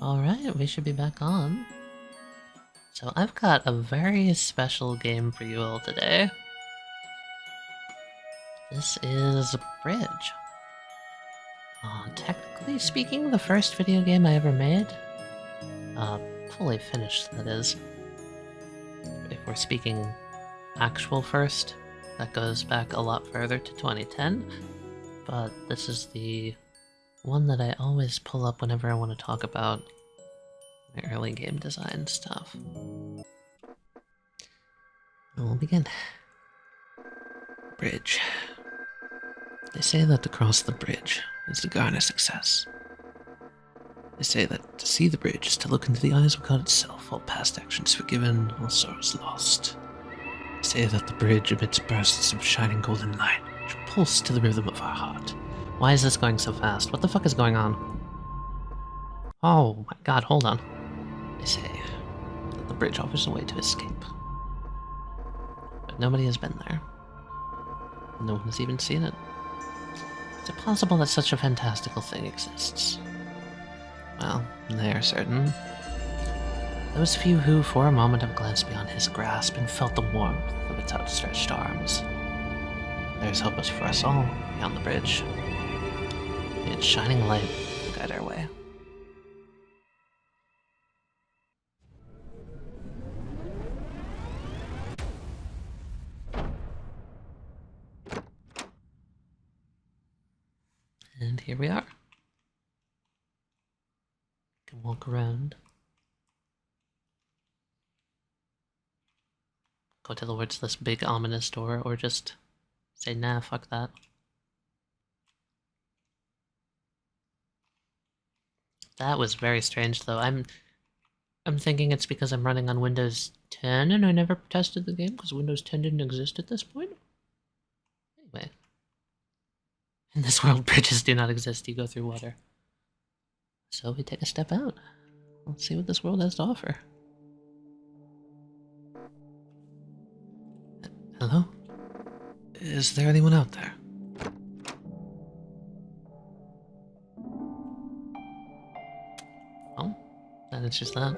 Alright, we should be back on. So I've got a very special game for you all today. This is Bridge. Technically speaking, the first video game I ever made. Fully finished, that is. If we're speaking actual first, that goes back a lot further to 2010. But this is the one that I always pull up whenever I want to talk about my early game design stuff. We'll begin. Bridge. They say that to cross the bridge is to garner success. They say that to see the bridge is to look into the eyes of God itself, all past actions forgiven, all sorrows lost. They say that the bridge emits bursts of shining golden light, which pulse to the rhythm of our heart. Why is this going so fast? What the fuck is going on? Oh my god, hold on. They say that the bridge offers a way to escape. But nobody has been there. No one has even seen it. Is it possible that such a fantastical thing exists? Well, they are certain. Those few who for a moment have glanced beyond his grasp and felt the warmth of its outstretched arms. There's hope for us all beyond the bridge. Its shining light will guide our way. And here we are. Can walk around. Go towards this big ominous door, or just say, nah, fuck that. That was very strange, though. I'm thinking it's because I'm running on Windows 10 and I never tested the game because Windows 10 didn't exist at this point. Anyway. In this world, bridges do not exist. You go through water. So we take a step out. Let's see what this world has to offer. Hello? Is there anyone out there? Oh, that answers that.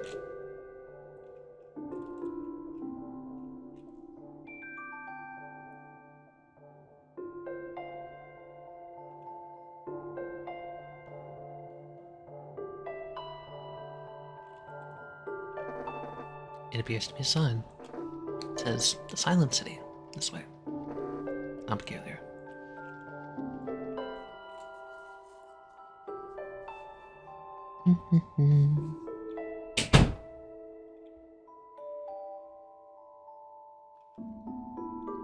It appears to be a sign. It says, the Silent City. This way. Not peculiar.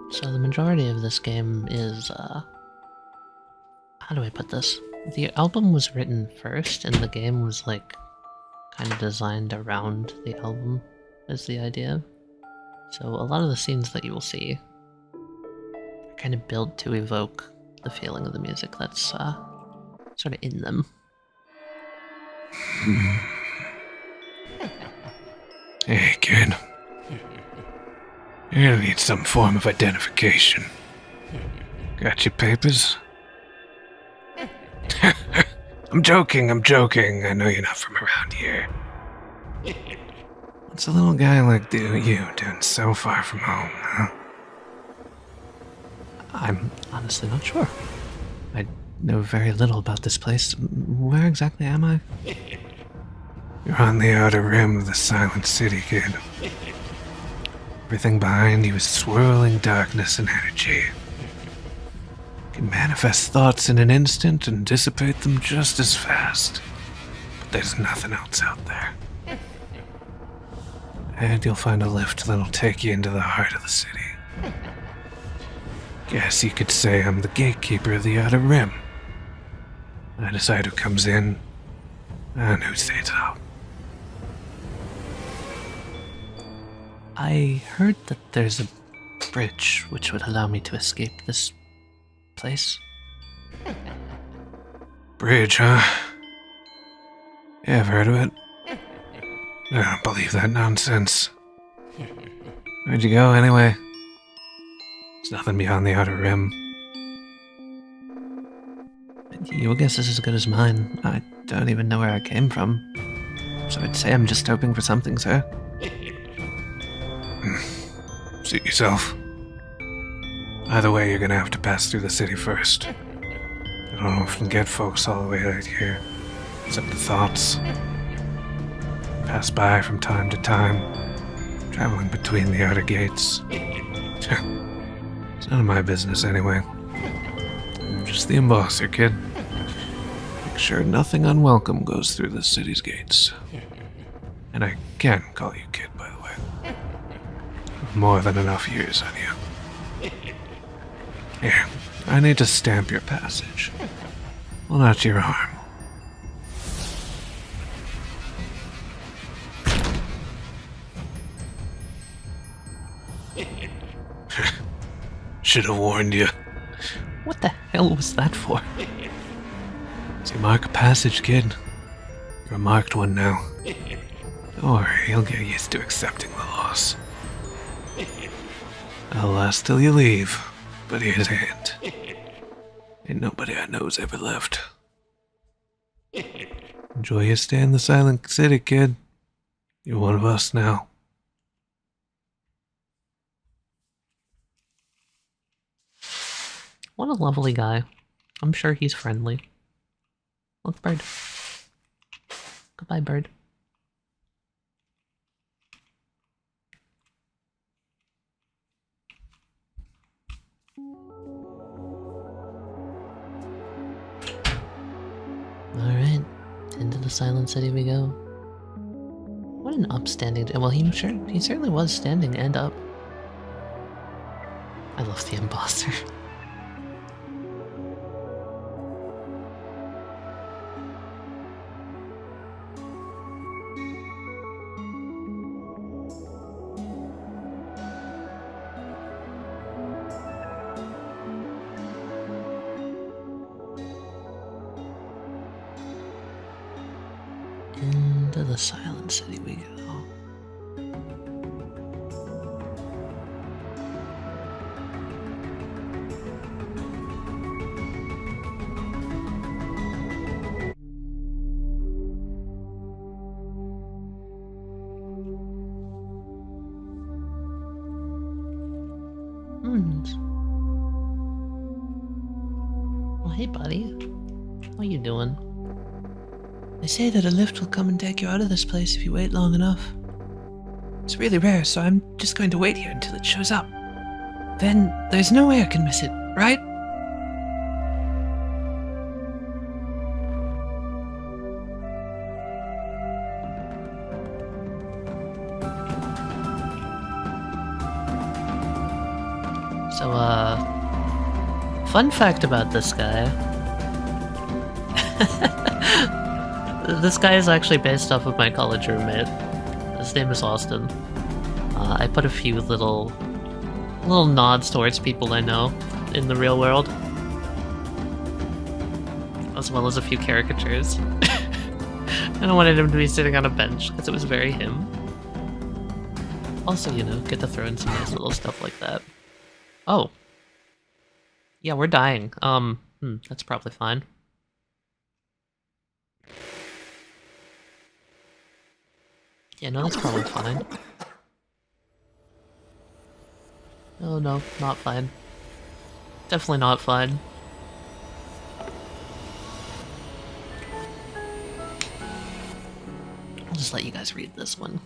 So the majority of this game is, how do I put this? The album was written first, and the game was, like, kind of designed around the album, is the idea. So a lot of the scenes that you will see are kind of built to evoke the feeling of the music that's, sort of in them. Hey, kid. You're gonna need some form of identification. Got your papers? I'm joking. I know you're not from around here. What's a little guy like you doing so far from home, huh? I'm honestly not sure. I know very little about this place. Where exactly am I? You're on the outer rim of the Silent City, kid. Everything behind you is swirling darkness and energy. You can manifest thoughts in an instant and dissipate them just as fast. But there's nothing else out there. And you'll find a lift that'll take you into the heart of the city. Guess you could say I'm the gatekeeper of the outer rim. I decide who comes in and who stays out. I heard that there's a bridge which would allow me to escape this place. Bridge, huh? Yeah, I've heard of it. I don't believe that nonsense. Where'd you go, anyway? There's nothing beyond the outer rim. Your guess is as good as mine. I don't even know where I came from. So I'd say I'm just hoping for something, sir. Suit yourself. Either way, you're gonna have to pass through the city first. I don't often get folks all the way out here, except the thoughts. Pass by from time to time, traveling between the outer gates. It's none of my business anyway. I'm just the embosser, kid. Make sure nothing unwelcome goes through the city's gates. And I can call you kid, by the way. More than enough years on you. Here, I need to stamp your passage. Well, not your arm. Should have warned you. What the hell was that for? So mark a passage, kid. You're a marked one now. Don't worry, you'll get used to accepting the loss. I'll last till you leave, but here's a hint. Ain't nobody I know's ever left. Enjoy your stay in the Silent City, kid. You're one of us now. What a lovely guy. I'm sure he's friendly. Look, bird. Goodbye, bird. Alright, into the Silent City we go. What an upstanding... Well, he certainly was standing and up. I love the embosser. Into the Silent City we go. Well, hey, buddy. How you doing? They say that a lift will come and take you out of this place if you wait long enough. It's really rare, so I'm just going to wait here until it shows up. Then there's no way I can miss it, right? So, fun fact about this guy. This guy is actually based off of my college roommate. His name is Austin. I put a few little nods towards people I know in the real world, as well as a few caricatures. And I wanted him to be sitting on a bench because it was very him. Also, you know, get to throw in some nice little stuff like that. Oh. Yeah, we're dying. That's probably fine. Yeah, no, that's probably fine. Oh no, not fine. Definitely not fine. I'll just let you guys read this one.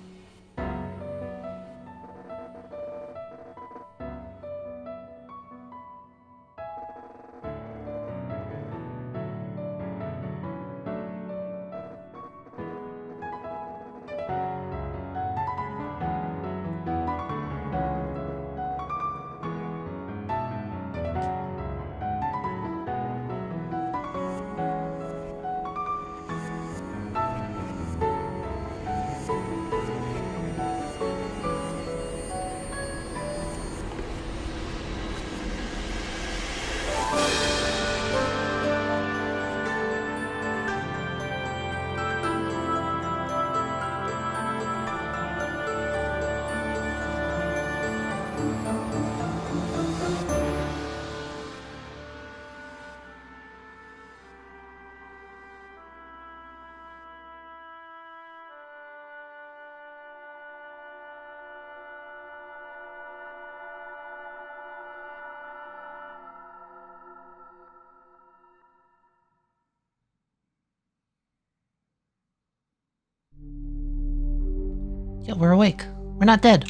Yeah, we're awake. We're not dead.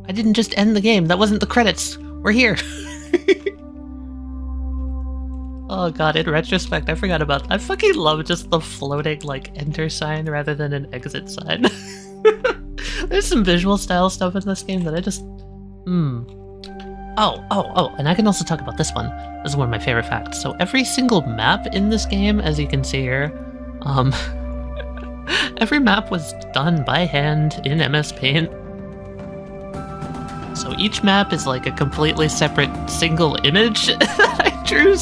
I didn't just end the game. That wasn't the credits. We're here. Oh god, in retrospect, I forgot about... I fucking love just the floating, like, enter sign rather than an exit sign. There's some visual style stuff in this game that I just... Oh, and I can also talk about this one. This is one of my favorite facts. So every single map in this game, as you can see here, every map was done by hand in MS Paint. So each map is like a completely separate single image that I drew,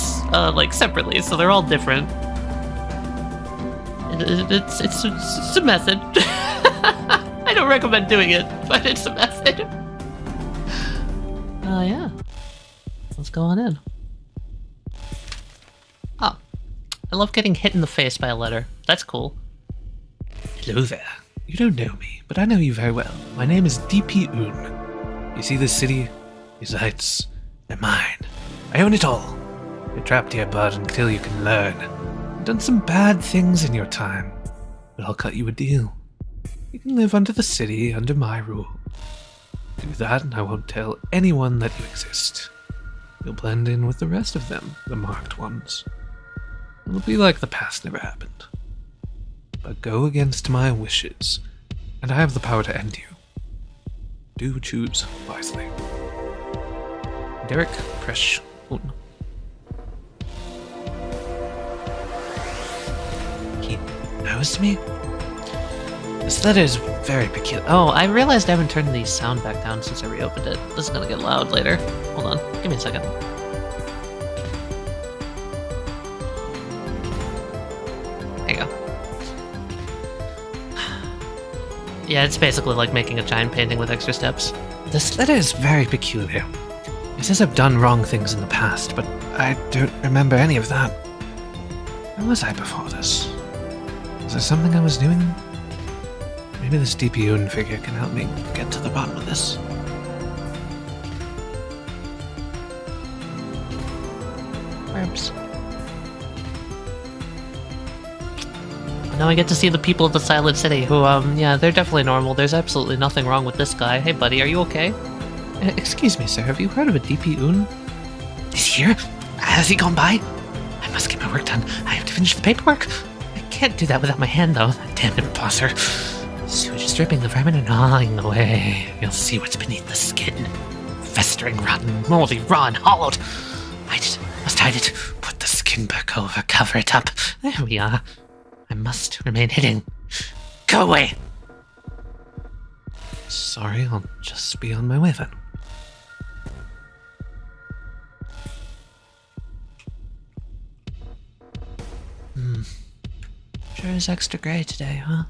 like separately, so they're all different. It's a method. I don't recommend doing it, but it's a method. Yeah. Let's go on in. Oh, I love getting hit in the face by a letter. That's cool. Hello there. You don't know me, but I know you very well. My name is DP Un. You see this city? These heights? They're mine. I own it all. You're trapped here, bud, until you can learn. You've done some bad things in your time, but I'll cut you a deal. You can live under the city, under my rule. Do that, and I won't tell anyone that you exist. You'll blend in with the rest of them, the marked ones. It'll be like the past never happened. But go against my wishes, and I have the power to end you. Do choose wisely. Derek Presh. He knows me? This letter is very peculiar. Oh, I realized I haven't turned the sound back down since I reopened it. This is gonna get loud later. Hold on, give me a second. There you go. Yeah, it's basically like making a giant painting with extra steps. This letter is very peculiar. It says I've done wrong things in the past, but I don't remember any of that. Where was I before this? Was there something I was doing? Maybe this DP Un figure can help me get to the bottom of this. Perhaps. Now I get to see the people of the Silent City, who, yeah, they're definitely normal. There's absolutely nothing wrong with this guy. Hey, buddy, are you okay? Excuse me, sir, have you heard of a DP Un? Is he here? Has he gone by? I must get my work done. I have to finish the paperwork. I can't do that without my hand, though. That damn imposter. Sewage is dripping, the vermin are gnawing away. You'll see what's beneath the skin. Festering, rotten, moldy, raw, and hollowed. Must hide it. Put the skin back over, cover it up. There we are. I must remain hidden. Go away! Sorry, I'll just be on my way then. Sure is extra grey today, huh?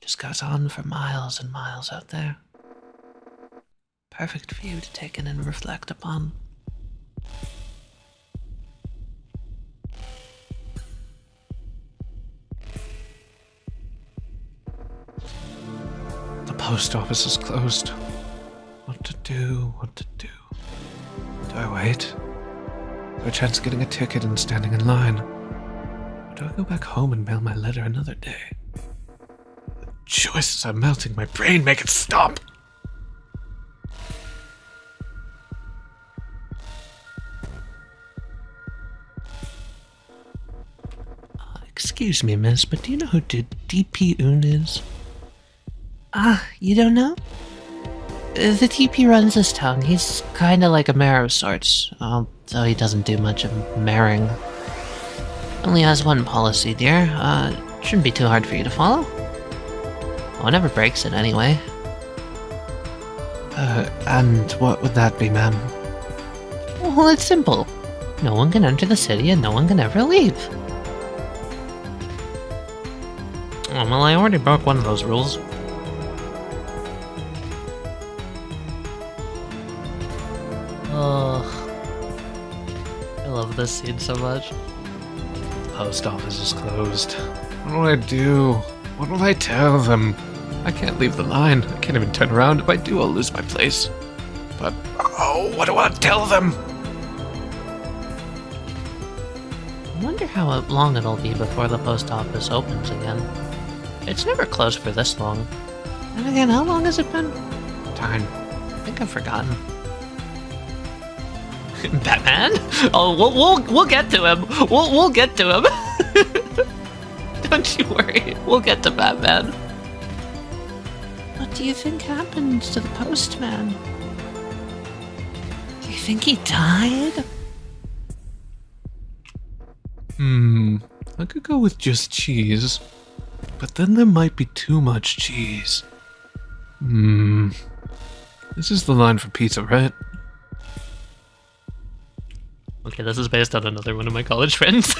Just goes on for miles and miles out there. Perfect view to take in and reflect upon. The post office is closed. What to do? Do I wait? No chance of getting a ticket and standing in line. Or do I go back home and mail my letter another day? The choices are melting my brain. Make it stop! Excuse me, miss, but do you know who DP Un is? You don't know? The TP runs this town. He's kinda like a mayor of sorts, though he doesn't do much of mayoring. Only has one policy, dear. Shouldn't be too hard for you to follow. One never breaks it anyway. And what would that be, ma'am? Well, it's simple. No one can enter the city and no one can ever leave. Oh, well, I already broke one of those rules. Ugh. I love this scene so much. Post office is closed. What will I do? What will I tell them? I can't leave the line. I can't even turn around. If I do, I'll lose my place. But, oh, what do I tell them? I wonder how long it'll be before the post office opens again. It's never closed for this long. And again, how long has it been? Darn, I think I've forgotten. Batman? Oh, we'll get to him. We'll get to him. Don't you worry. We'll get to Batman. What do you think happened to the postman? Do you think he died? I could go with just cheese, but then there might be too much cheese. This is the line for pizza, right? Okay, this is based on another one of my college friends.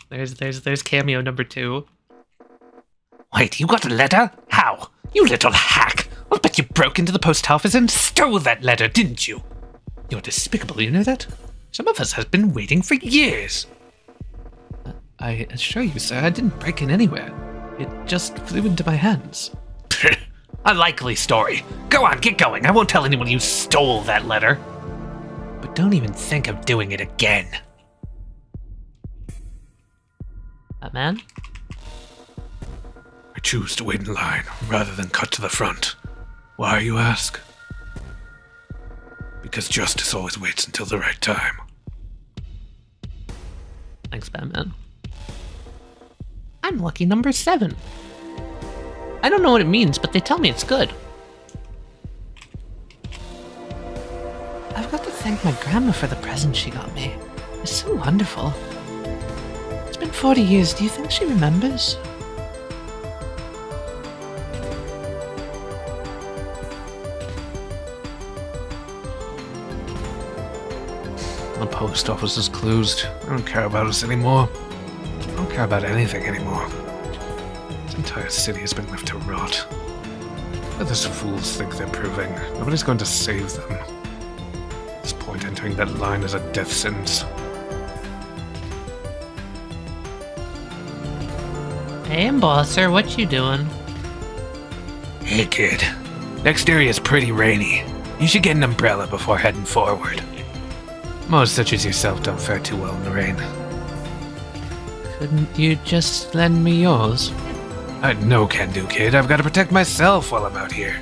There's cameo number 2. Wait, you got a letter? How? You little hack! I'll bet you broke into the post office and stole that letter, didn't you? You're despicable, you know that? Some of us has been waiting for years. I assure you, sir, I didn't break in anywhere. It just flew into my hands. A likely story. Go on, get going. I won't tell anyone you stole that letter. But don't even think of doing it again. Batman? I choose to wait in line rather than cut to the front. Why, you ask? Because justice always waits until the right time. Thanks, Batman. I'm lucky number 7. I don't know what it means, but they tell me it's good. I've got to thank my grandma for the present she got me. It's so wonderful. It's been 40 years. Do you think she remembers? The post office is closed. I don't care about us anymore. I don't care about anything anymore. This entire city has been left to rot. What those fools think they're proving? Nobody's going to save them. At this point, entering that line is a death sentence. Hey, Embosser, what you doing? Hey, kid. Next area is pretty rainy. You should get an umbrella before heading forward. Most such as yourself don't fare too well in the rain. Couldn't you just lend me yours? No can do, kid. I've got to protect myself while I'm out here.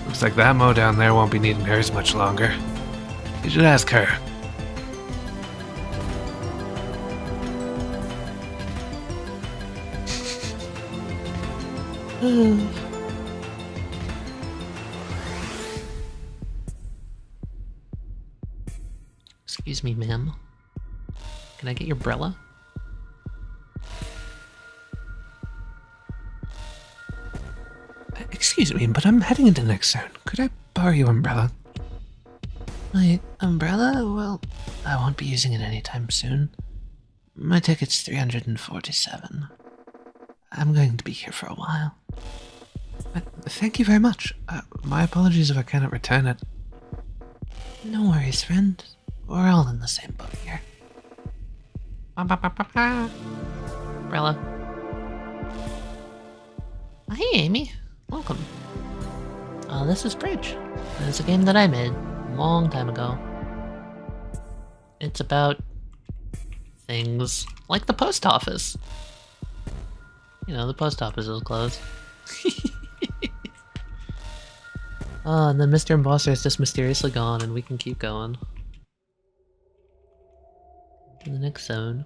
Looks like that Mo down there won't be needing hers much longer. You should ask her. Excuse me, ma'am. Can I get your umbrella? Excuse me, but I'm heading into the next zone. Could I borrow your umbrella? My umbrella? Well, I won't be using it anytime soon. My ticket's 347. I'm going to be here for a while. Thank you very much. My apologies if I cannot return it. No worries, friend. We're all in the same boat here. Umbrella. Hey, Amy. Welcome. This is Bridge. It's a game that I made a long time ago. It's about things like the post office. You know, the post office is closed. Oh, and then Mr. Embosser is just mysteriously gone, and we can keep going. To the next zone.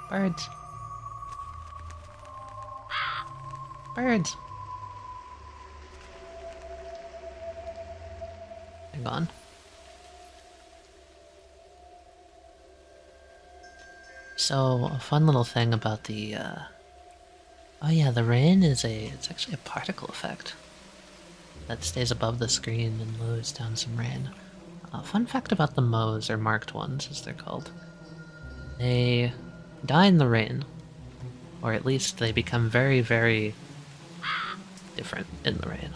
Birds. Birds. They're gone. So, a fun little thing about the, oh yeah, the rain is it's actually a particle effect that stays above the screen and lowers down some rain. Fun fact about the Moes, or marked ones as they're called. They die in the rain, or at least they become very, very different in the rain.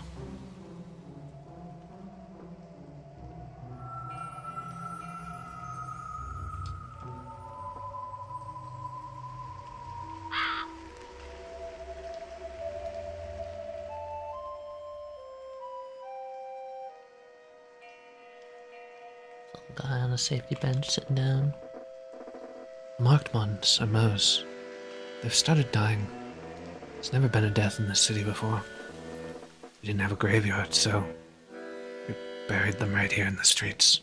A guy on a safety bench sitting down. The marked ones are Mo's. They've started dying. There's never been a death in this city before. We didn't have a graveyard, so we buried them right here in the streets.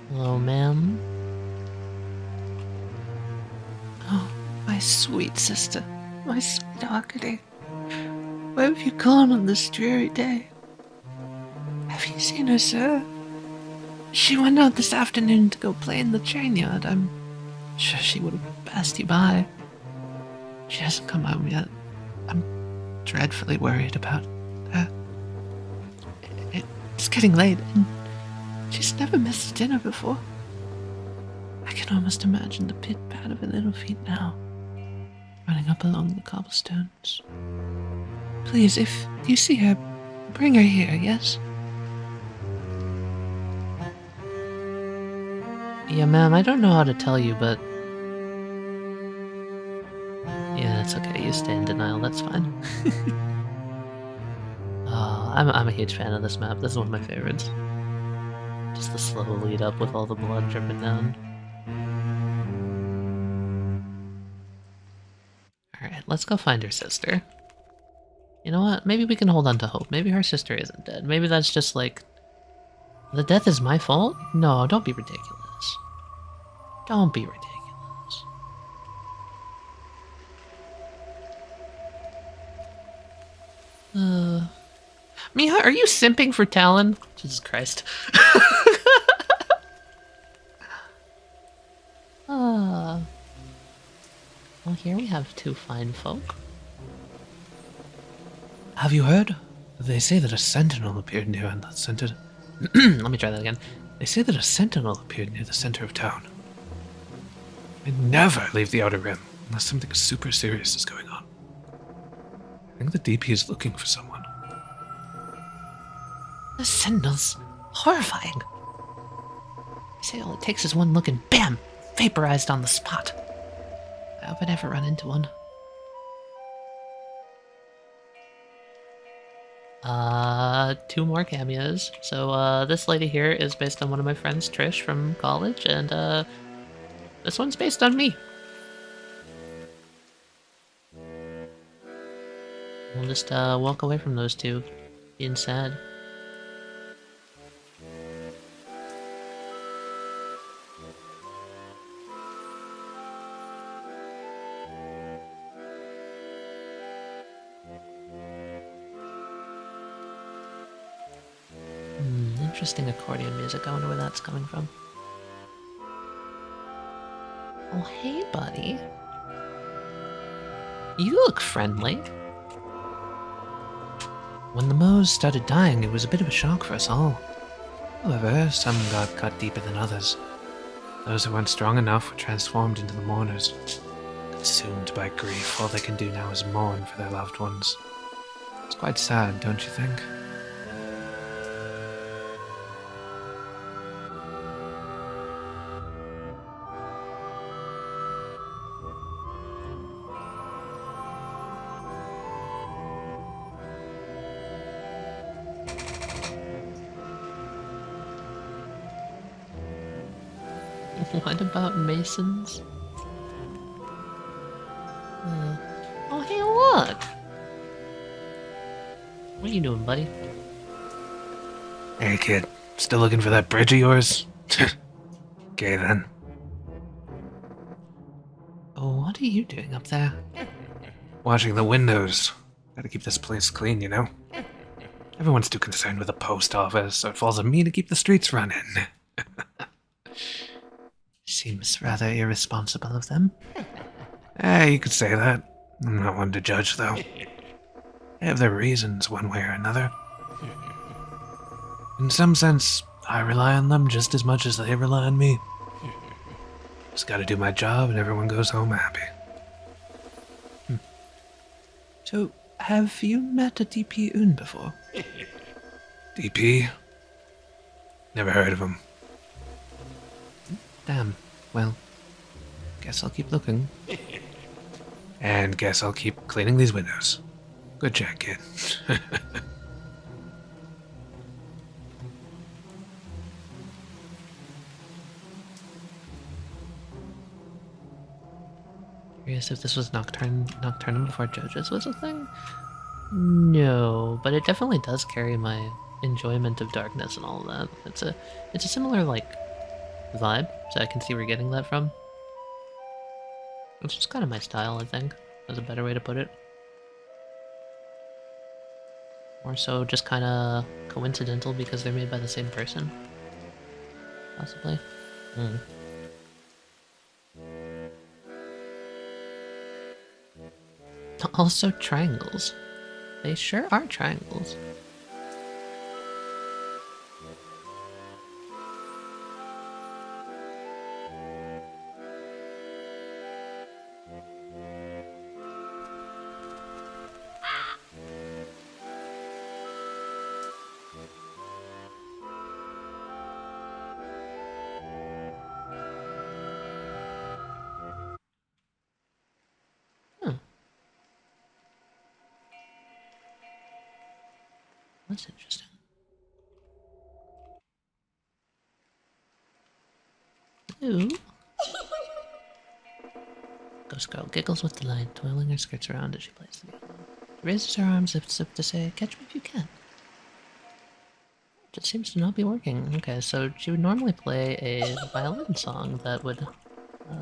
Hello, ma'am. Oh, my sweet sister, my sweet Arcady. Where have you gone on this dreary day? Have you seen her, sir? She went out this afternoon to go play in the train yard. I'm sure she would have passed you by. She hasn't come home yet. I'm dreadfully worried about her. It's getting late, and she's never missed dinner before. I can almost imagine the pit-pat of her little feet now, running up along the cobblestones. Please, if you see her, bring her here, yes? Yeah, ma'am, I don't know how to tell you, but... Yeah, it's okay. You stay in denial. That's fine. I'm a huge fan of this map. This is one of my favorites. Just the slow lead up with all the blood dripping down. Alright, let's go find her sister. You know what? Maybe we can hold on to hope. Maybe her sister isn't dead. Maybe that's just like... The death is my fault? No, don't be ridiculous. Don't be ridiculous. Mija, are you simping for Talon? Jesus Christ. Well, here we have two fine folk. Have you heard? They say that a sentinel appeared near the center. Let me try that again. They say that a sentinel appeared near the center of town. I never leave the Outer Rim unless something super serious is going on. I think the DP is looking for someone. The sentinel's horrifying. They say all it takes is one look and bam! Vaporized on the spot. I hope I never run into one. Two more cameos. So, this lady here is based on one of my friends, Trish, from college, and, this one's based on me. We'll just, walk away from those two, being sad. Interesting accordion music. I wonder where that's coming from. Oh, hey, buddy. You look friendly. When the Moes started dying, it was a bit of a shock for us all. However, some got cut deeper than others. Those who weren't strong enough were transformed into the mourners. Consumed by grief, all they can do now is mourn for their loved ones. It's quite sad, don't you think? What about Masons? Oh, hey, look! What are you doing, buddy? Hey, kid. Still looking for that bridge of yours? Okay, then. Oh, what are you doing up there? Washing the windows. Gotta keep this place clean, you know? Everyone's too concerned with the post office, so it falls on me to keep the streets running. Seems rather irresponsible of them. You could say that. I'm not one to judge, though. They have their reasons, one way or another. In some sense, I rely on them just as much as they rely on me. Just gotta do my job and everyone goes home happy. So, Have you met a DP Un before? DP? Never heard of him. Damn. Well, guess I'll keep looking. And guess I'll keep cleaning these windows. Good chat, kid. Curious if this was Nocturnum before JoJo's was a thing? No, but it definitely does carry my enjoyment of darkness and all of that. It's a similar like vibe, so I can see where you're getting that from. It's just kind of my style, I think. That's a better way to put it. More so just kind of coincidental because they're made by the same person. Possibly. Hmm. Also triangles. They sure are triangles. Hmm. That's interesting. Ooh. Ghost Girl giggles with delight, twirling her skirts around as she plays the violin. She raises her arms as if to say, "Catch me if you can." It just seems to not be working. Okay, so she would normally play a violin song that would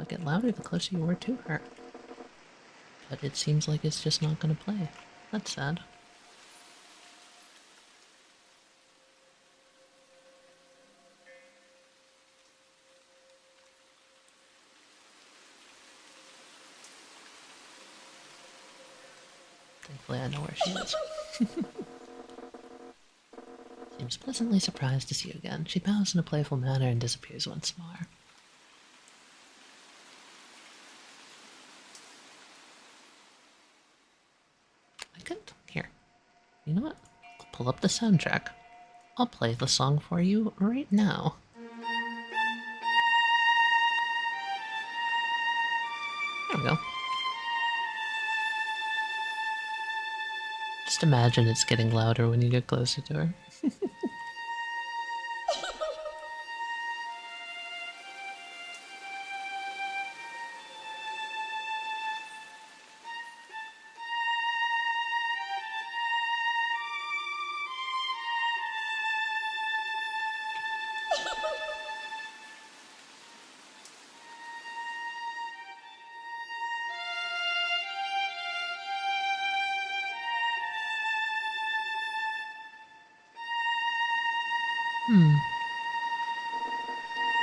get louder the closer you were to her. But it seems like it's just not going to play. That's sad. Thankfully, I know where she is. Seems pleasantly surprised to see you again. She bows in a playful manner and disappears once more. I could. Here. You know what? I'll pull up the soundtrack. I'll play the song for you right now. There we go. Just imagine it's getting louder when you get closer to her.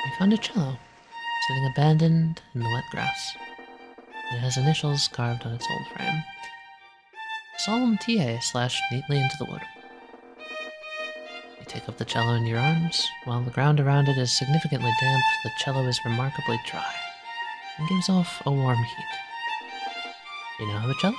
We found a cello, sitting abandoned in the wet grass. It has initials carved on its old frame. Solemn TA slashed neatly into the wood. You take up the cello in your arms. While the ground around it is significantly damp, the cello is remarkably dry and gives off a warm heat. You now have a cello.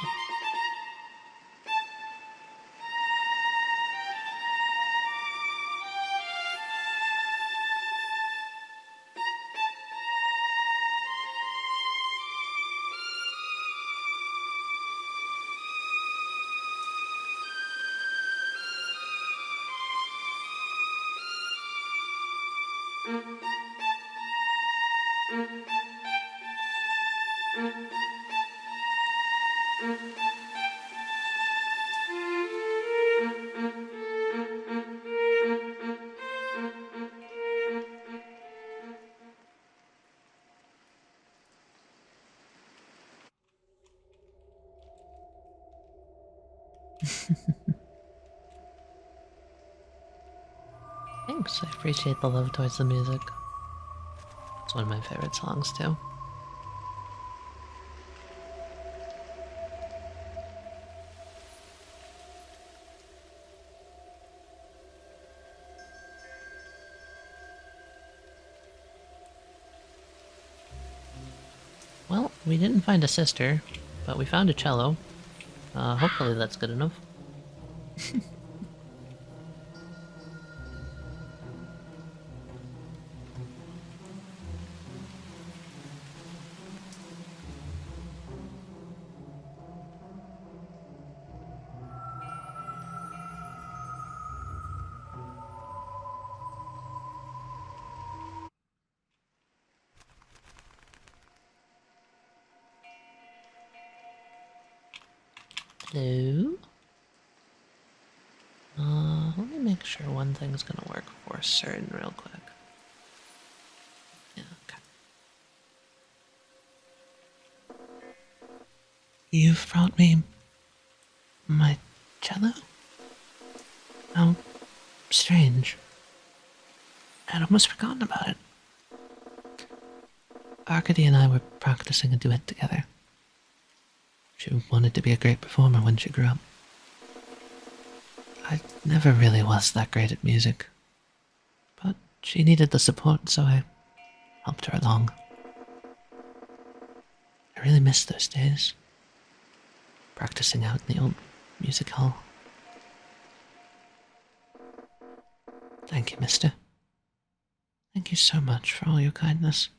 Thanks, I appreciate the love towards the music. It's one of my favorite songs, too. Well, we didn't find a sister, but we found a cello. Hopefully that's good enough. Hello? Let me make sure one thing's gonna work for certain real quick. Yeah, okay. You've brought me my cello? How strange. I'd almost forgotten about it. Arcady and I were practicing a duet together. She wanted to be a great performer when she grew up. I never really was that great at music, but she needed the support, so I helped her along. I really miss those days, practicing out in the old music hall. Thank you, mister. Thank you so much for all your kindness.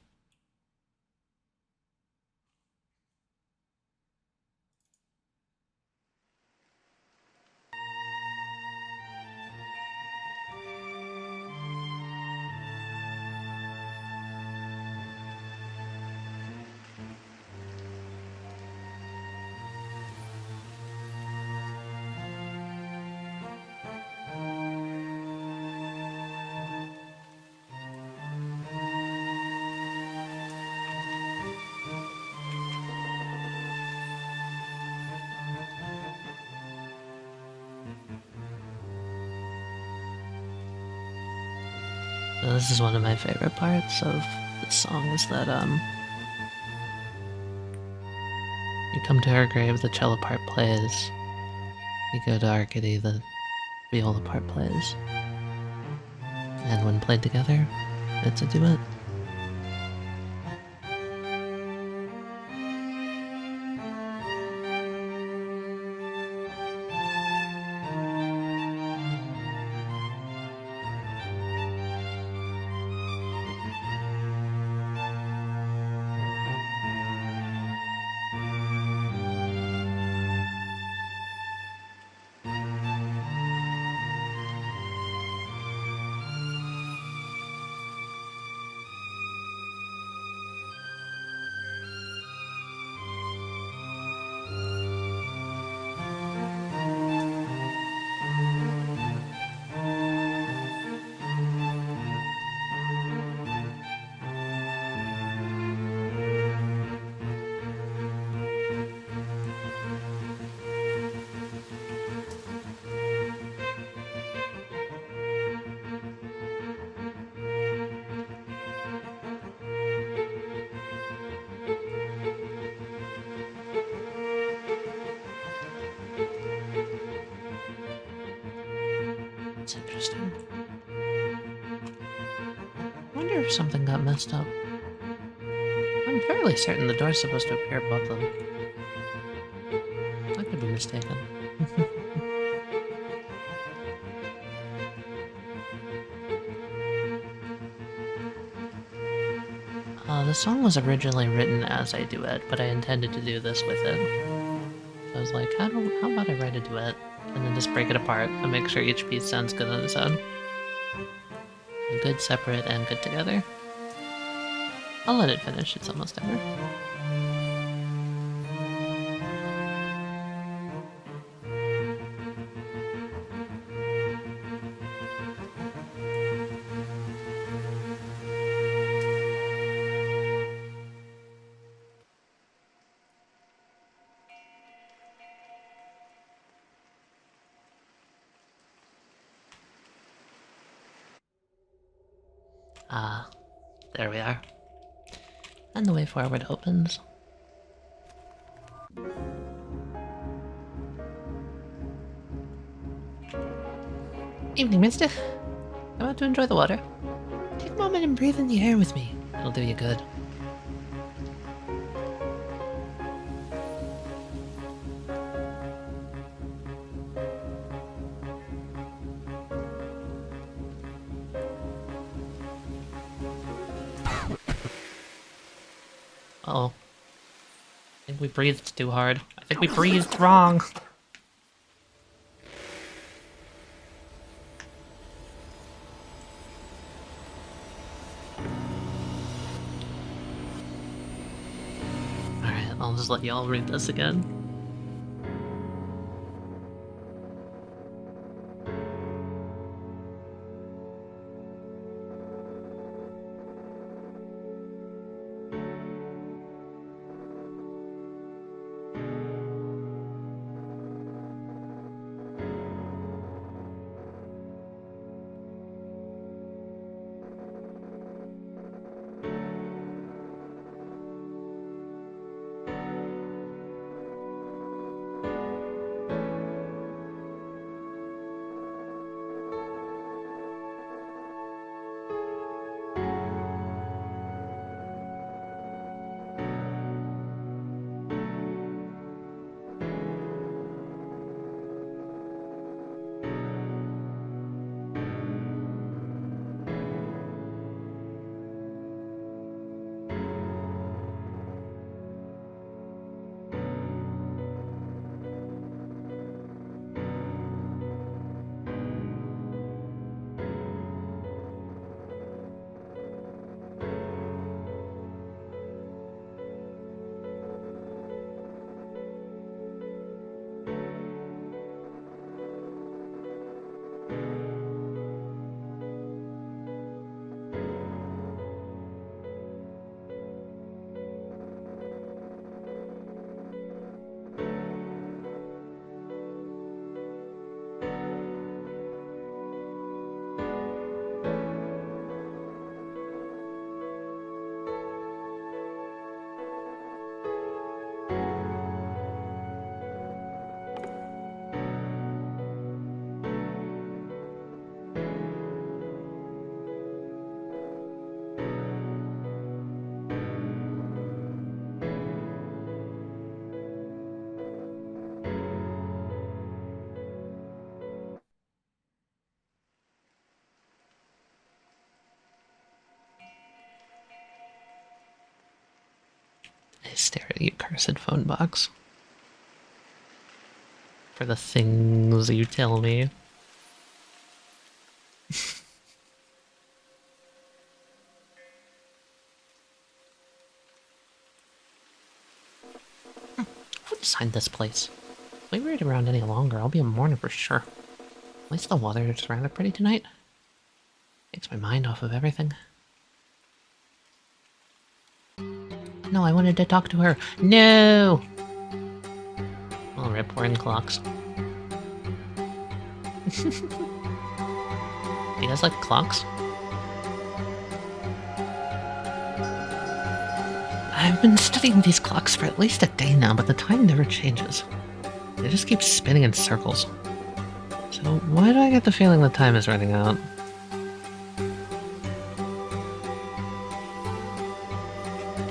So this is one of my favorite parts of this song is that, you come to her grave, the cello part plays. You go to Arcady, the viola part plays. And when played together, it's a duet. It's interesting. I wonder if something got messed up. I'm fairly certain the door's supposed to appear above them. I could be mistaken. The song was originally written as a duet, but I intended to do this with it. So I was like, how about I write a duet and then just break it apart and make sure each piece sounds good on its own. Good separate and good together. I'll let it finish, it's almost over. Ah, there we are. And the way forward opens. Evening, mister. Come out to enjoy the water. Take a moment and breathe in the air with me. It'll do you good. Uh-oh. I think we breathed too hard. I think we breathed wrong. Alright, I'll just let y'all read this again. I stare at you, cursed phone box. For the things you tell me. Who designed this place? If we wait around any longer, I'll be a mourner for sure. At least the weather is rather pretty tonight. Takes my mind off of everything. No, I wanted to talk to her. No! Well, rip, we're in clocks. Do you guys like clocks? I've been studying these clocks for at least a day now, but the time never changes. They just keep spinning in circles. So why do I get the feeling the time is running out?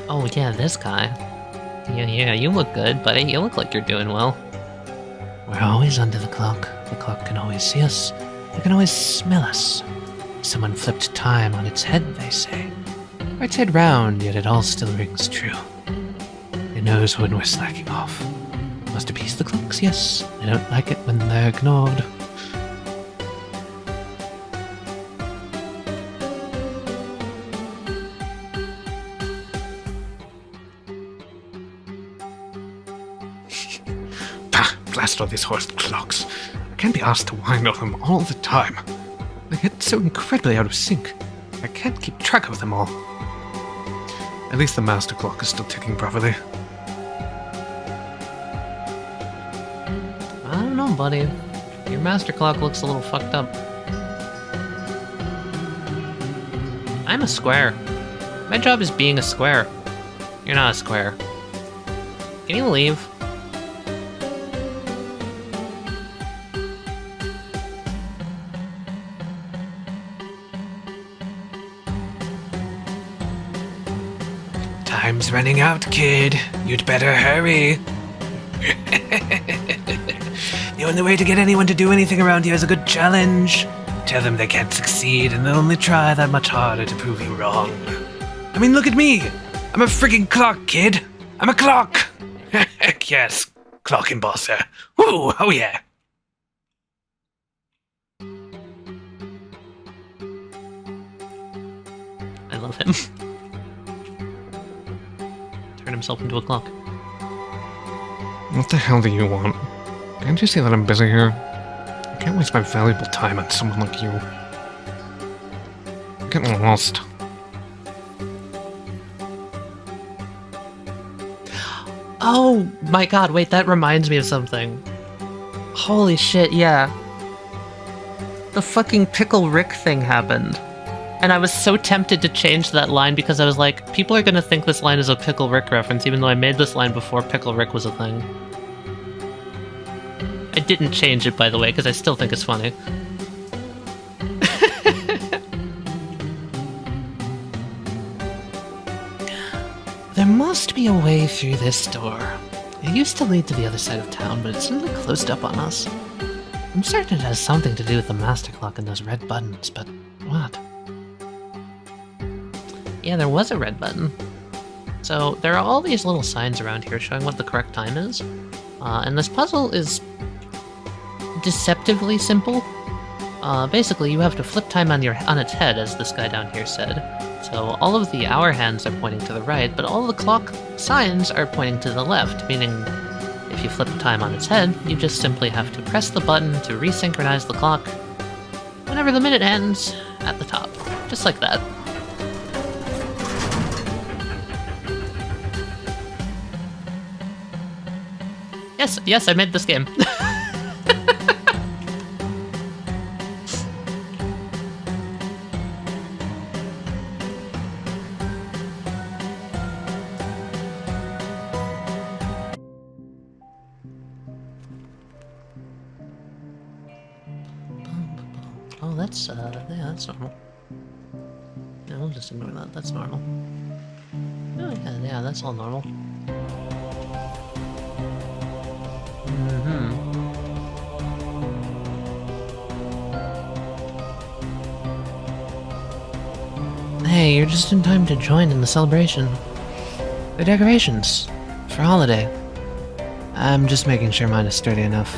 Oh yeah, this guy. Yeah, you look good, buddy. You look like you're doing well. We're always under the clock. The clock can always see us. It can always smell us. Someone flipped time on its head, they say. Or its head round, yet it all still rings true. It knows when we're slacking off. Must appease the clocks, yes. I don't like it when they're ignored. Blast all these horsed clocks. I can't be asked to wind on them all the time. They get so incredibly out of sync. I can't keep track of them all. At least the master clock is still ticking properly. I don't know, buddy. Your master clock looks a little fucked up. I'm a square. My job is being a square. You're not a square. Can you leave? Time's running out, kid. You'd better hurry. The only way to get anyone to do anything around here is a good challenge. Tell them they can't succeed and they'll only try that much harder to prove you wrong. I mean, look at me. I'm a friggin' clock, kid. I'm a clock. Heck yes. Clock embosser. Woo, oh yeah. I love him. Turn himself into a clock. What the hell do you want? Can't you see that I'm busy here? I can't waste my valuable time on someone like you. I'm getting lost. Oh my god, wait, that reminds me of something. Holy shit, yeah. The fucking Pickle Rick thing happened. And I was so tempted to change that line because I was like, people are gonna think this line is a Pickle Rick reference, even though I made this line before Pickle Rick was a thing. I didn't change it, by the way, because I still think it's funny. There must be a way through this door. It used to lead to the other side of town, but it's really closed up on us. I'm certain it has something to do with the master clock and those red buttons, but what? Yeah, there was a red button. So there are all these little signs around here showing what the correct time is. And this puzzle is deceptively simple. Basically, you have to flip time on its head, as this guy down here said. So all of the hour hands are pointing to the right, but all the clock signs are pointing to the left, meaning if you flip time on its head, you just simply have to press the button to resynchronize the clock whenever the minute ends at the top. Just like that. Yes, I made this game. Oh, that's, yeah, that's normal. Yeah, we'll just ignore that, that's normal. Oh, yeah, that's all normal. Hey, you're just in time to join in the celebration. The decorations. For holiday. I'm just making sure mine is sturdy enough.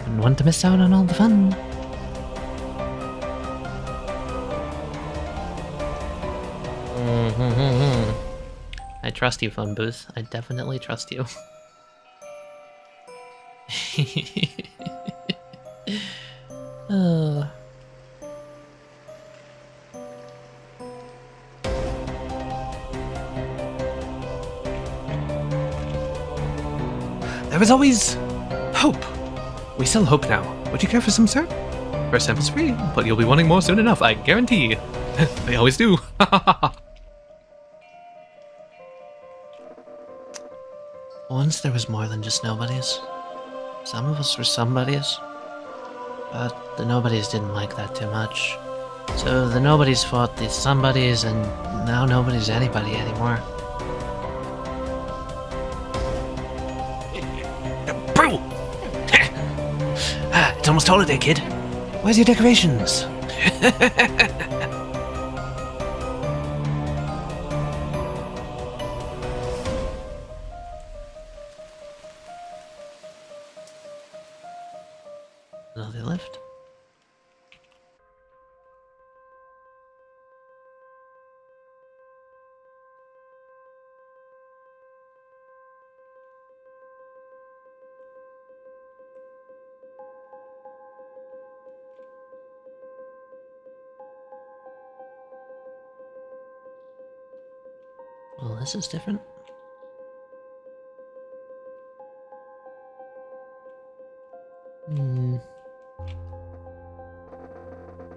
Wouldn't want to miss out on all the fun. I trust you, phone booth. I definitely trust you. There is always hope. We sell hope now. Would you care for some, sir? First sample's free, but you'll be wanting more soon enough, I guarantee. They always do. Once there was more than just nobodies. Some of us were somebodies. But the nobodies didn't like that too much. So the nobodies fought the somebodies, and now nobody's anybody anymore. Bro! It's almost holiday, kid. Where's your decorations? Another lift. Well, this is different.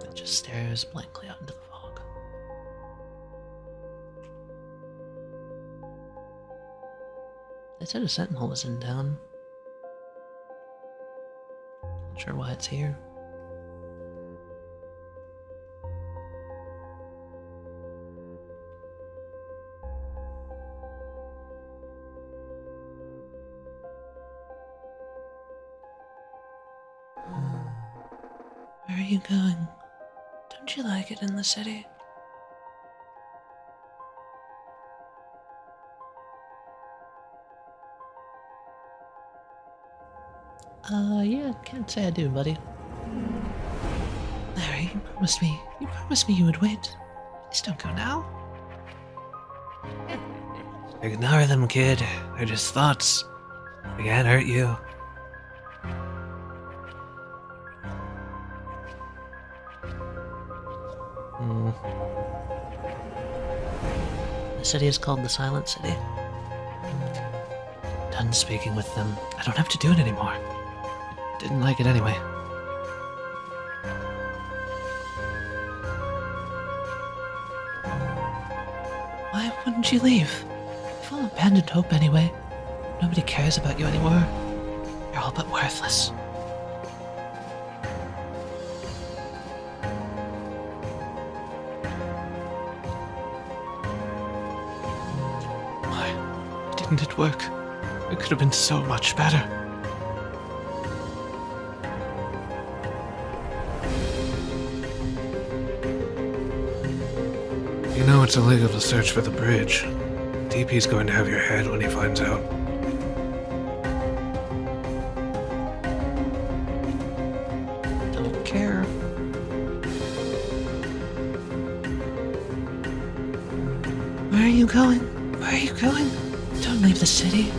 It just stares blankly out into the fog. They said a sentinel was in town. Not sure why it's here. Where are you going? Don't you like it in the city? Yeah, can't say I do, buddy. Larry, you promised me you would wait. Please don't go now. Ignore them, kid. They're just thoughts. They can't hurt you. The city is called the Silent City. Done speaking with them. I don't have to do it anymore. Didn't like it anyway. Why wouldn't you leave? You've all abandoned hope anyway. Nobody cares about you anymore. You're all but worthless. Why didn't it work? It could have been so much better. You know it's illegal to search for the bridge. TP's going to have your head when he finds out. Don't care. Where are you going? Where are you going? Don't leave the city.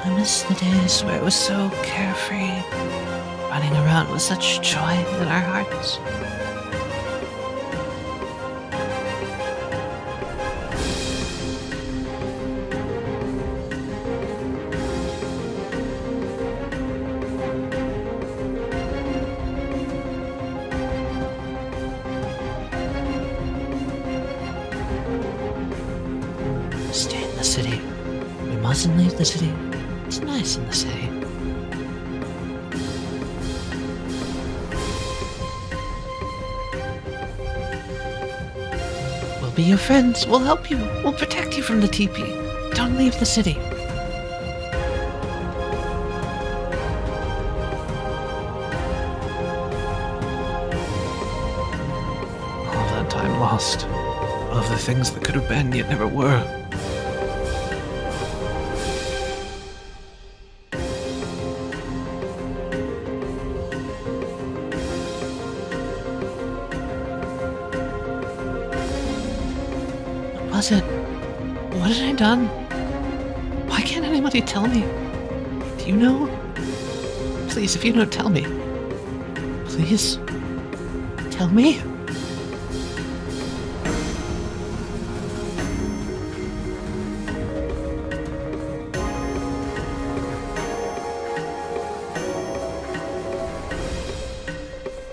I miss the days where it was so carefree, running around with such joy in our hearts. Stay in the city. We mustn't leave the city. It's nice in the city. We'll be your friends. We'll help you. We'll protect you from the TP. Don't leave the city. All that time lost. All of the things that could have been yet never were. What was it? What had I done? Why can't anybody tell me? Do you know? Please, if you know, tell me. Please. Tell me.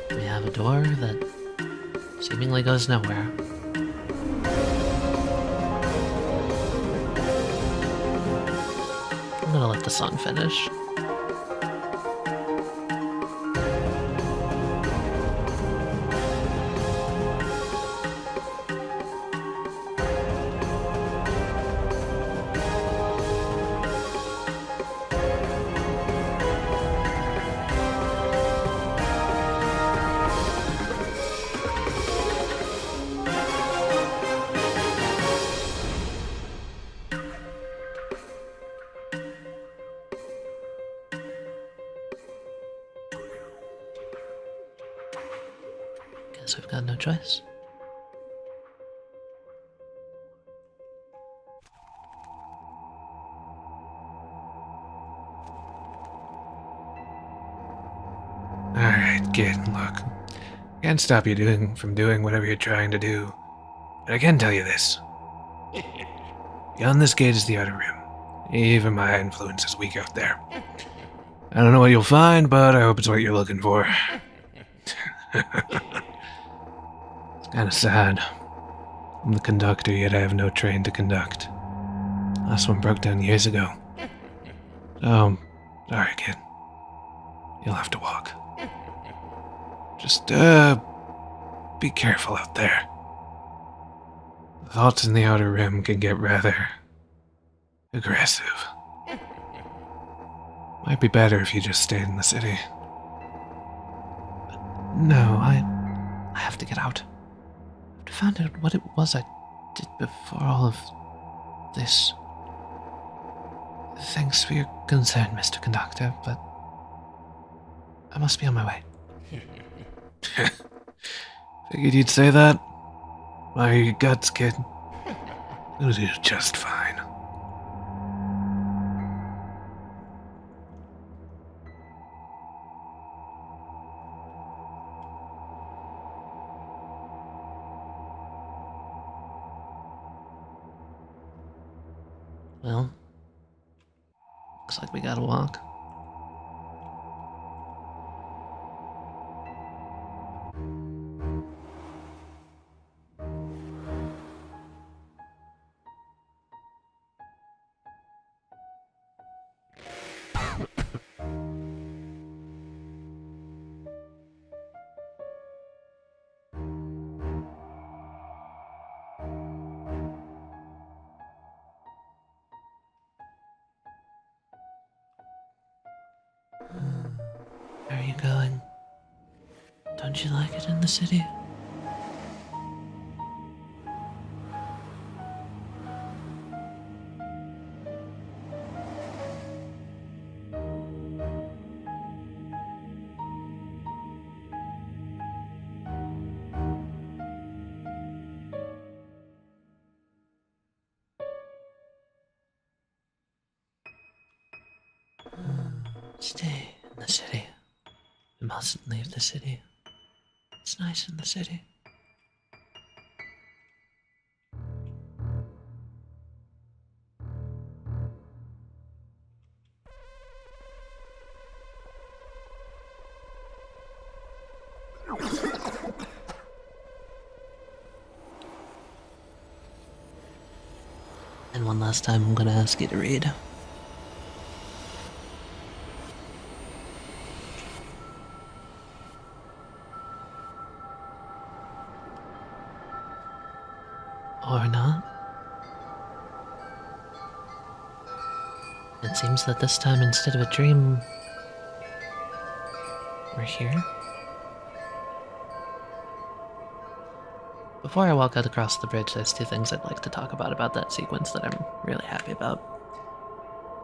We have a door that seemingly goes nowhere. I'm gonna let the song finish. Guess we've got no choice. Alright, kid, look. Can't stop you from doing whatever you're trying to do. But I can tell you this. Beyond this gate is the outer rim. Even my influence is weak out there. I don't know what you'll find, but I hope it's what you're looking for. It's kinda sad. I'm the conductor, yet I have no train to conduct. Last one broke down years ago. Oh, sorry, kid. You'll have to walk. Just, be careful out there. The thoughts in the outer rim can get rather aggressive. Might be better if you just stayed in the city. No, I have to get out. I have to found out what it was I did before all of this. Thanks for your concern, Mr. Conductor, but I must be on my way. Figured you'd say that. Why are your guts, kid? You'll do just fine. Well, looks like we gotta walk. Where are you going? Don't you like it in the city? Stay in the city. We mustn't leave the city. It's nice in the city. And one last time, I'm gonna ask you to read. Or not. It seems that this time, instead of a dream, we're here. Before I walk out across the bridge, there's two things I'd like to talk about that sequence that I'm really happy about.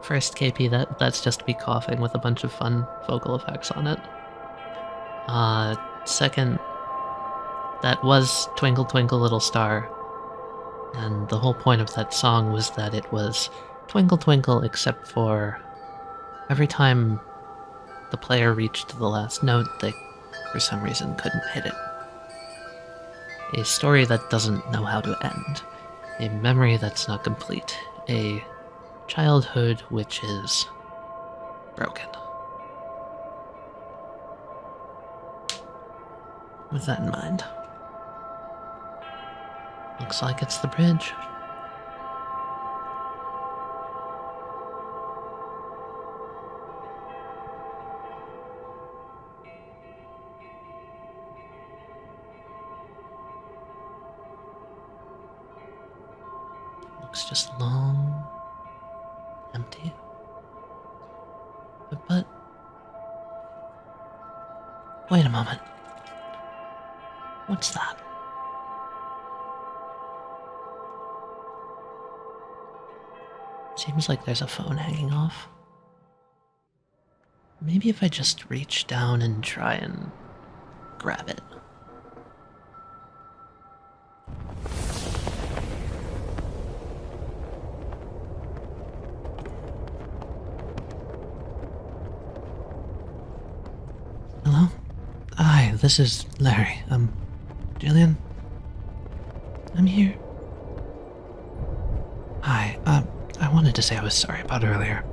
First, KP, that's just me coughing with a bunch of fun vocal effects on it. Second, that was Twinkle Twinkle Little Star. And the whole point of that song was that it was Twinkle Twinkle, except for every time the player reached the last note, they, for some reason, couldn't hit it. A story that doesn't know how to end. A memory that's not complete. A childhood which is broken. With that in mind, looks like it's the bridge. Looks just long, empty. But wait a moment. What's that? Seems like there's a phone hanging off. Maybe if I just reach down and try and grab it. Hello? Hi, this is Larry. Jillian? I'm here. Hi, I wanted to say I was sorry about earlier.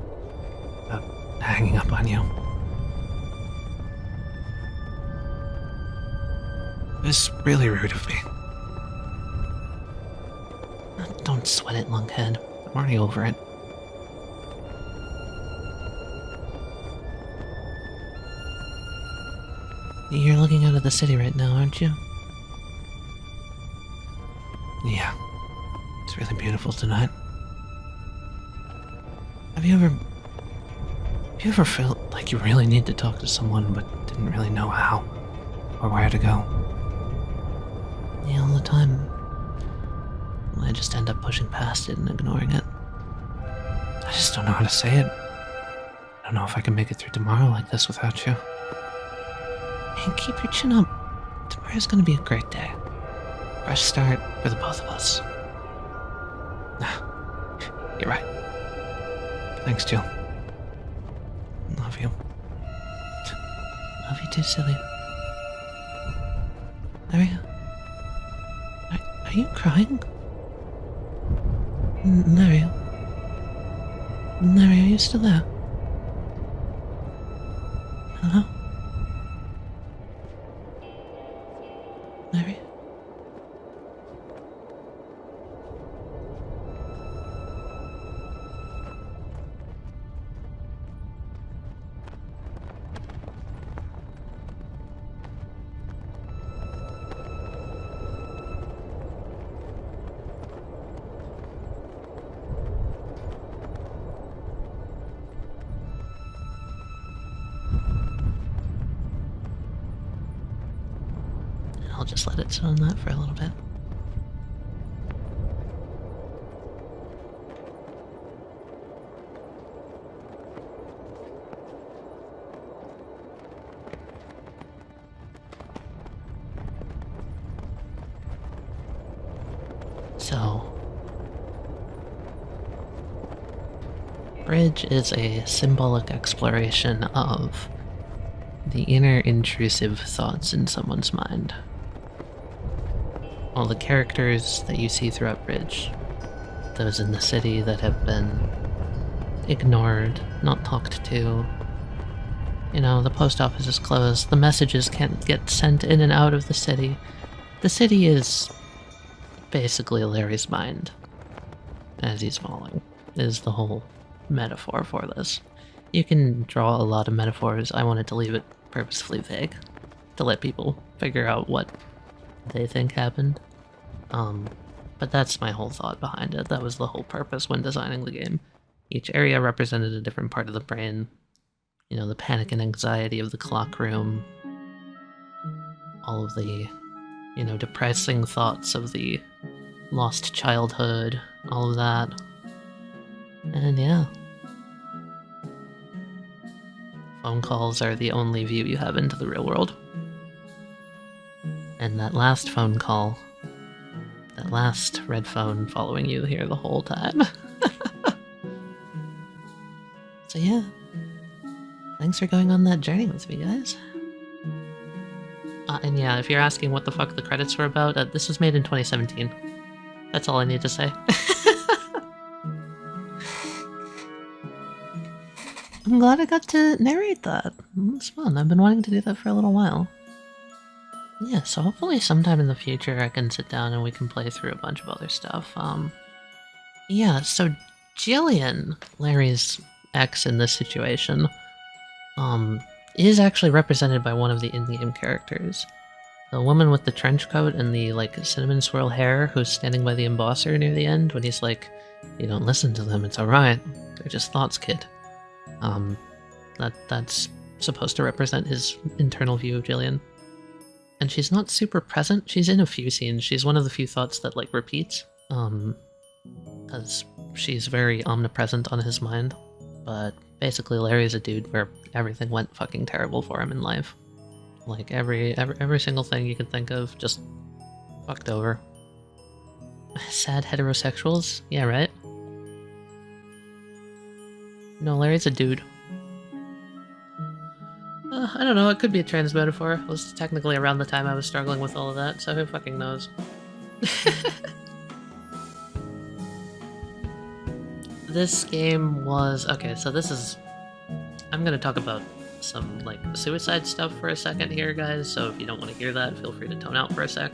About hanging up on you. It was really rude of me. Don't sweat it, lunkhead. I'm already over it. You're looking out of the city right now, aren't you? Yeah. It's really beautiful tonight. Have you ever felt like you really need to talk to someone but didn't really know how or where to go? Yeah, all the time. I just end up pushing past it and ignoring it. I just don't know how to say it. I don't know if I can make it through tomorrow like this without you. And keep your chin up. Tomorrow's gonna be a great day. Fresh start for the both of us. You're right. Thanks, Jill. Love you. Love you too, silly. Naria? Are you crying? Naria? Naria, are you still there? Hello? Naria? I'll just let it sit on that for a little bit. So, Bridge is a symbolic exploration of the inner intrusive thoughts in someone's mind. All the characters that you see throughout Bridge, those in the city that have been ignored, not talked to. You know, the post office is closed, the messages can't get sent in and out of the city. The city is basically Larry's mind as he's falling, is the whole metaphor for this. You can draw a lot of metaphors. I wanted to leave it purposefully vague to let people figure out what they think happened. But that's my whole thought behind it. That was the whole purpose when designing the game. Each area represented a different part of the brain. You know, the panic and anxiety of the clock room. All of the, you know, depressing thoughts of the lost childhood. All of that. And yeah. Phone calls are the only view you have into the real world. And that last phone call, that last red phone following you here the whole time. So yeah, thanks for going on that journey with me, guys. And yeah, if you're asking what the fuck the credits were about, this was made in 2017. That's all I need to say. I'm glad I got to narrate that. It's fun. I've been wanting to do that for a little while. Yeah, so hopefully sometime in the future I can sit down and we can play through a bunch of other stuff. Yeah, so Jillian, Larry's ex in this situation, is actually represented by one of the in-game characters. The woman with the trench coat and the, like, cinnamon swirl hair who's standing by the embosser near the end when he's like, you don't listen to them, it's alright. They're just thoughts, kid. That's supposed to represent his internal view of Jillian. And she's not super present. She's in a few scenes. She's one of the few thoughts that, like, repeats. Because she's very omnipresent on his mind. But basically Larry's a dude where everything went fucking terrible for him in life. Like, every single thing you could think of just fucked over. Sad heterosexuals? Yeah, right? No, Larry's a dude. I don't know, it could be a trans metaphor. It was technically around the time I was struggling with all of that, so who fucking knows. This game was... Okay, so this is... I'm gonna talk about some, like, suicide stuff for a second here, guys, so if you don't want to hear that, feel free to tone out for a sec.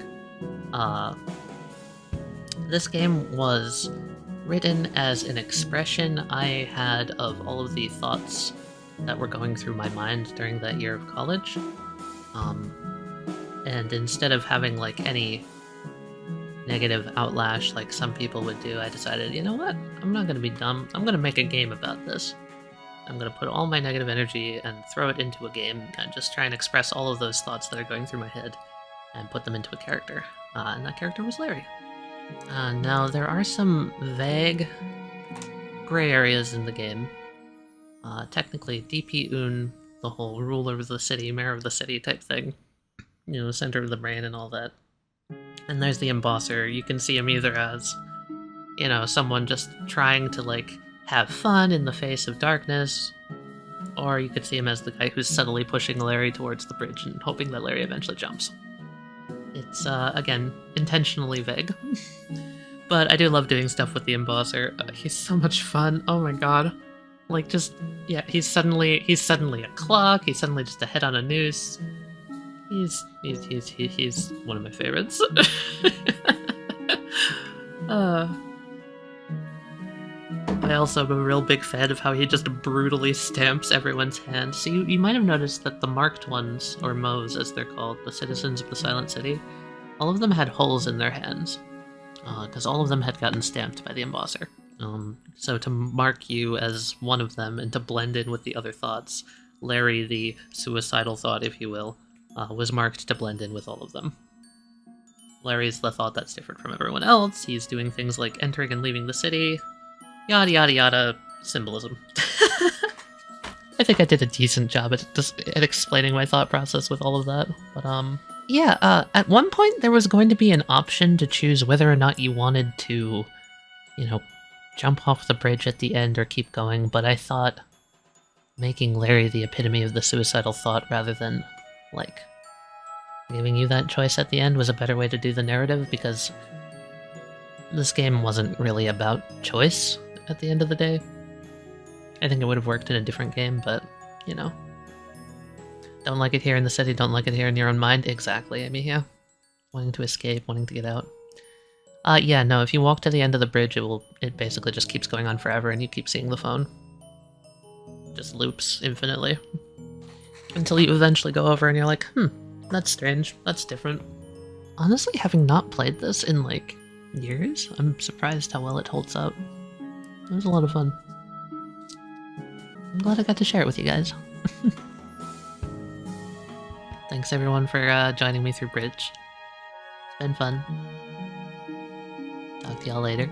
This game was written as an expression I had of all of the thoughts that were going through my mind during that year of college. And instead of having, like, any negative outlash like some people would do, I decided, you know what? I'm not gonna be dumb. I'm gonna make a game about this. I'm gonna put all my negative energy and throw it into a game and just try and express all of those thoughts that are going through my head and put them into a character. And that character was Larry. Now, there are some vague gray areas in the game. Technically, DP Un, the whole ruler of the city, mayor of the city type thing, you know, center of the brain and all that. And there's the Embosser. You can see him either as, you know, someone just trying to, like, have fun in the face of darkness, or you could see him as the guy who's subtly pushing Larry towards the bridge and hoping that Larry eventually jumps. It's, again, intentionally vague. But I do love doing stuff with the Embosser. He's so much fun. Oh my god. Like, just, yeah, he's suddenly a clock, he's suddenly just a head on a noose. He's one of my favorites. I also am a real big fan of how he just brutally stamps everyone's hand. So you might have noticed that the marked ones, or Moes as they're called, the citizens of the Silent City, all of them had holes in their hands. Because all of them had gotten stamped by the Embosser. So to mark you as one of them and to blend in with the other thoughts, Larry, the suicidal thought, if you will, was marked to blend in with all of them. Larry's the thought that's different from everyone else. He's doing things like entering and leaving the city. Yada yada yada. Symbolism. I think I did a decent job at explaining my thought process with all of that. But, yeah, at one point there was going to be an option to choose whether or not you wanted to, you know, jump off the bridge at the end or keep going, but I thought making Larry the epitome of the suicidal thought rather than, like, giving you that choice at the end was a better way to do the narrative, because this game wasn't really about choice at the end of the day. I think it would have worked in a different game, but, you know. Don't like it here in the city, don't like it here in your own mind. Exactly, I mean, yeah. Wanting to escape, wanting to get out. Yeah, no, if you walk to the end of the bridge, it basically just keeps going on forever and you keep seeing the phone. Just loops infinitely. Until you eventually go over and you're like, that's strange, that's different. Honestly, having not played this in, like, years, I'm surprised how well it holds up. It was a lot of fun. I'm glad I got to share it with you guys. Thanks everyone for joining me through Bridge. It's been fun. Talk to y'all later.